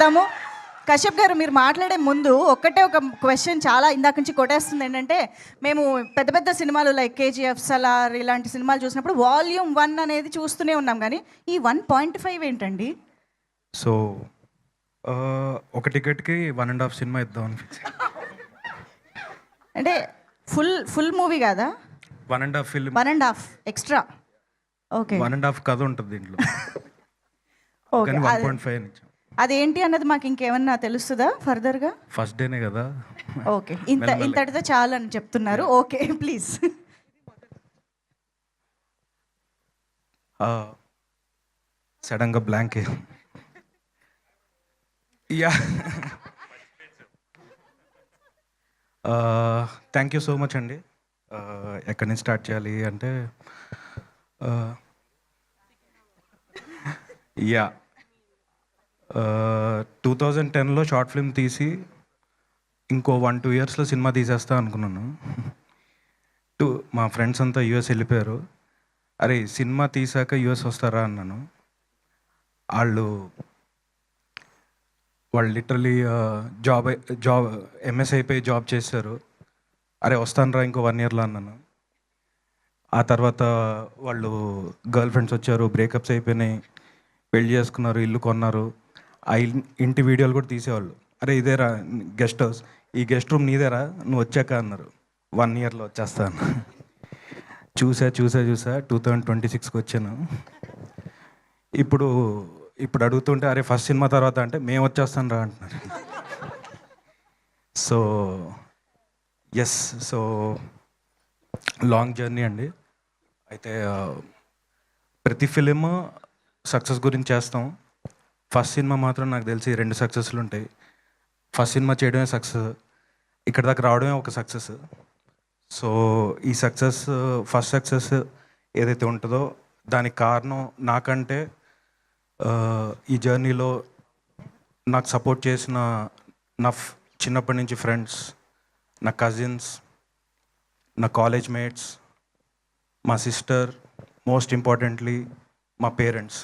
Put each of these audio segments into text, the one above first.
చెప్తాము. కశ్యప్ గారు మీరు మాట్లాడే ముందు ఒక్కటే ఒక క్వశ్చన్ చాలా ఇందాక నుంచి కొట్టేస్తుంది. ఏంటంటే మేము పెద్ద పెద్ద సినిమాలు లైక్ కేజీఎఫ్, సలార్ ఇలాంటి సినిమాలు చూసినప్పుడు వాల్యూమ్ 1 అనేది చూస్తూనే ఉన్నాం, కానీ ఈ 1.5 ఏంటండి? సో ఒక టికెట్కి 1.5 సినిమా ఇద్దాం అని ఫిక్స్. అంటే ఫుల్ మూవీ కాదా? 1.5 ఫిల్మ్, 1.5 ఎక్స్ట్రా. ఓకే, 1.5 కథ ఉంటుంది దీంట్లో. ఓకే. కానీ 1.5 అని ఇచ్చాం. అదేంటి అన్నది మాకు ఇంకేమన్నా తెలుస్తుందా ఫర్దర్గా? ఫస్ట్ డేనే కదా. ఓకే, ఇంతటితో చాలు అని చెప్తున్నారు. Okay, please. సడన్గా blank. Yeah, thank you so much అండి. ఎక్కడి నుంచి స్టార్ట్ చేయాలి అంటే, యా 2010లో షార్ట్ ఫిల్మ్ తీసి ఇంకో 1-2 ఇయర్స్లో సినిమా తీసేస్తా అనుకున్నాను. మా ఫ్రెండ్స్ అంతా యూఎస్ వెళ్ళిపోయారు. అరే సినిమా తీసాక యూఎస్ వస్తారా అన్నాను. వాళ్ళు లిటరలీ జాబ్ ఎంఎస్ అయిపోయి జాబ్ చేశారు. అరే వస్తాను రా ఇంకో 1 ఇయర్లో అన్నాను. ఆ తర్వాత వాళ్ళు గర్ల్ ఫ్రెండ్స్ వచ్చారు, బ్రేకప్స్ అయిపోయినాయి, పెళ్లి చేసుకున్నారు, ఇల్లు కొన్నారు. ఆ ఇంటి వీడియోలు కూడా తీసేవాళ్ళు. అరే ఇదేరా గెస్ట్ హౌస్, ఈ గెస్ట్ రూమ్ నీదేరా, నువ్వు వచ్చాక అన్నారు. 1 ఇయర్లో వచ్చేస్తాను. చూసా 2026కి వచ్చాను. ఇప్పుడు అడుగుతుంటే అరే ఫస్ట్ సినిమా తర్వాత అంటే మేము వచ్చేస్తాను రా అంటున్నారు. So yes, so long journey అండి. అయితే ప్రతి ఫిలిం సక్సెస్ గురించి చేస్తాం. ఫస్ట్ సినిమా మాత్రం నాకు తెలిసి 2 సక్సెస్లు ఉంటాయి. ఫస్ట్ సినిమా చేయడమే సక్సెస్, ఇక్కడ దాకా రావడమే ఒక సక్సెస్. సో ఈ ఫస్ట్ సక్సెస్ ఏదైతే ఉంటుందో దానికి కారణం నాకంటే ఈ జర్నీలో నాకు సపోర్ట్ చేసిన నా చిన్నప్పటి నుంచి ఫ్రెండ్స్, నా కజిన్స్, నా కాలేజ్ మేట్స్, మా సిస్టర్, మోస్ట్ ఇంపార్టెంట్లీ మా parents.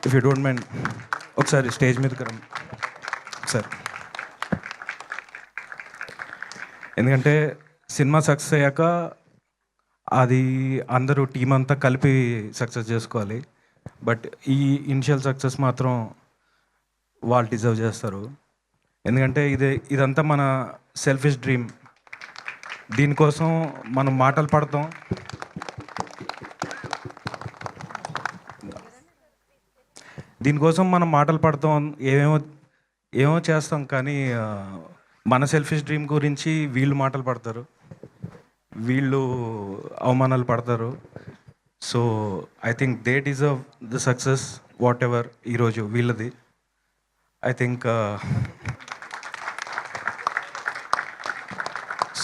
If you don't mind ఒకసారి స్టేజ్ మీదకి రండి ఒకసారి. ఎందుకంటే సినిమా సక్సెస్ అయ్యాక అది అందరూ టీం అంతా కలిపి సక్సెస్ చేసుకోవాలి. బట్ ఈ ఇనిషియల్ సక్సెస్ మాత్రం వాళ్ళు డిజర్వ్ చేస్తారు. ఎందుకంటే ఇదంతా మన సెల్ఫిష్ డ్రీమ్. దీనికోసం మనం మాటలు పడతాం, ఏమేమో చేస్తాం, కానీ మన సెల్ఫిష్ డ్రీమ్ గురించి వీళ్ళు మాటలు పడతారు, వీళ్ళు అవమానాలు పడతారు. So I think they deserve the success what ever ఈరోజు వీళ్ళది. ఐ థింక్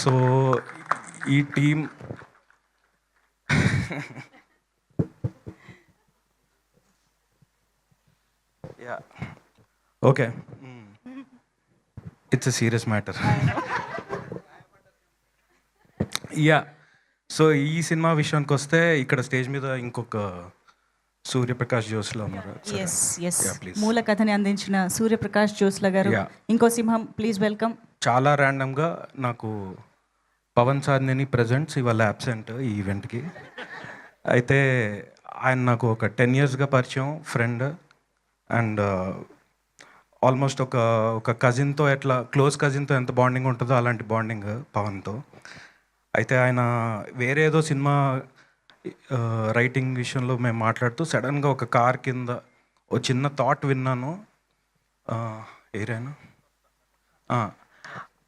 సో ఈ team yeah okay, it's a serious matter. Yeah, so ఈ సినిమా విషయానికి వస్తే ఇక్కడ స్టేజ్ మీద ఇంకొక సూర్యప్రకాష్ జోస్లా ఉన్నారు. ఎస్ ఎస్, మూల కథని అందించిన సూర్యప్రకాష్ జోస్లా గారు, ఇంకో సింహం. Please welcome. చాలా ర్యాండమ్గా నాకు పవన్ సార్నేని ప్రజెంట్స్ ఇవాళ అబ్సెంట్ ఈ ఈవెంట్కి. అయితే ఆయన నాకు ఒక 10 ఇయర్స్గా పరిచయం, ఫ్రెండ్, అండ్ ఆల్మోస్ట్ ఒక కజిన్తో ఎట్లా క్లోజ్ కజిన్తో ఎంత బాండింగ్ ఉంటుందో అలాంటి బాండింగ్ పవన్తో. అయితే ఆయన వేరే ఏదో సినిమా రైటింగ్ విషయంలో మేము మాట్లాడుతూ సడన్గా ఒక కార్ కింద ఒక చిన్న థాట్ విన్నాను. ఏరైనా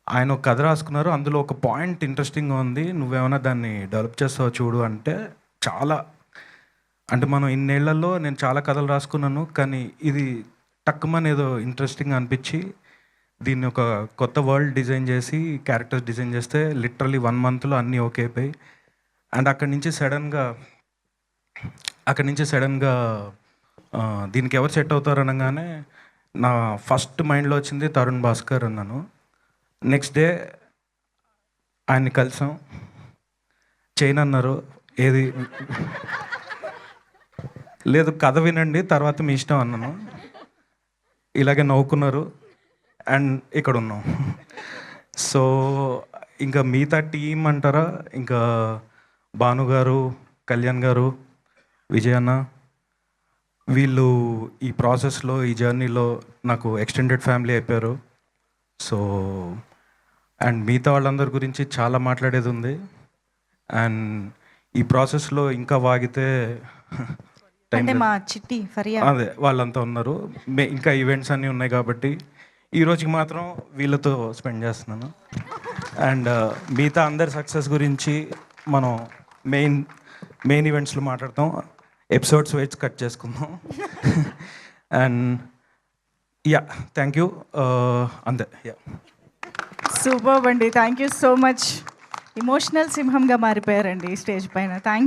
ఆయన ఒక కథ రాసుకున్నారు, అందులో ఒక పాయింట్ ఇంట్రెస్టింగ్గా ఉంది, నువ్వేమైనా దాన్ని డెవలప్ చేస్తావు చూడు అంటే. మనం ఇన్నేళ్లలో నేను చాలా కథలు రాసుకున్నాను, కానీ ఇది టక్కుమని ఏదో ఇంట్రెస్టింగ్ అనిపించి దీన్ని ఒక కొత్త వరల్డ్ డిజైన్ చేసి క్యారెక్టర్స్ డిజైన్ చేస్తే లిటరలీ 1 మంత్లో అన్నీ ఓకే అయిపోయి. అండ్ అక్కడి నుంచి సడన్గా దీనికి ఎవరు సెట్ అవుతారు అనగానే నా ఫస్ట్ మైండ్లో వచ్చింది తరుణ్ భాస్కర్ అన్నాను. నెక్స్ట్ డే ఆయన్ని కలిసాం, చైన్ అన్నారు, ఏది లేదు కథ వినండి తర్వాత మీ ఇష్టం అన్నాను. ఇలాగే నవ్వుకున్నారు అండ్ ఇక్కడ ఉన్నాం. సో ఇంకా మిగతా టీం అంటారా, ఇంకా భాను గారు, కళ్యాణ్ గారు, విజయ్ అన్న, వీళ్ళు ఈ ప్రాసెస్లో, ఈ జర్నీలో నాకు ఎక్స్టెండెడ్ ఫ్యామిలీ అయిపోయారు. సో అండ్ మిగతా వాళ్ళందరి గురించి చాలా మాట్లాడేది ఉంది. అండ్ ఈ ప్రాసెస్లో ఇంకా వాగితే అంటే మా చిట్టి ఫరియా అదే వాళ్ళంతా ఉన్నారు. ఇంకా ఈవెంట్స్ అన్నీ ఉన్నాయి కాబట్టి ఈ రోజుకి మాత్రం వీళ్ళతో స్పెండ్ చేస్తున్నాను. అండ్ మిగతా అందరి సక్సెస్ గురించి మనం మెయిన్ ఈవెంట్స్లో మాట్లాడతాం. ఎపిసోడ్స్ వైజ్ కట్ చేసుకుందాం. And yeah, thank you. అంతే. యా, సూపర్ అండి. Thank you so much. Emotional సింహంగా మారిపోయారండి ఈ స్టేజ్ పైన. థ్యాంక్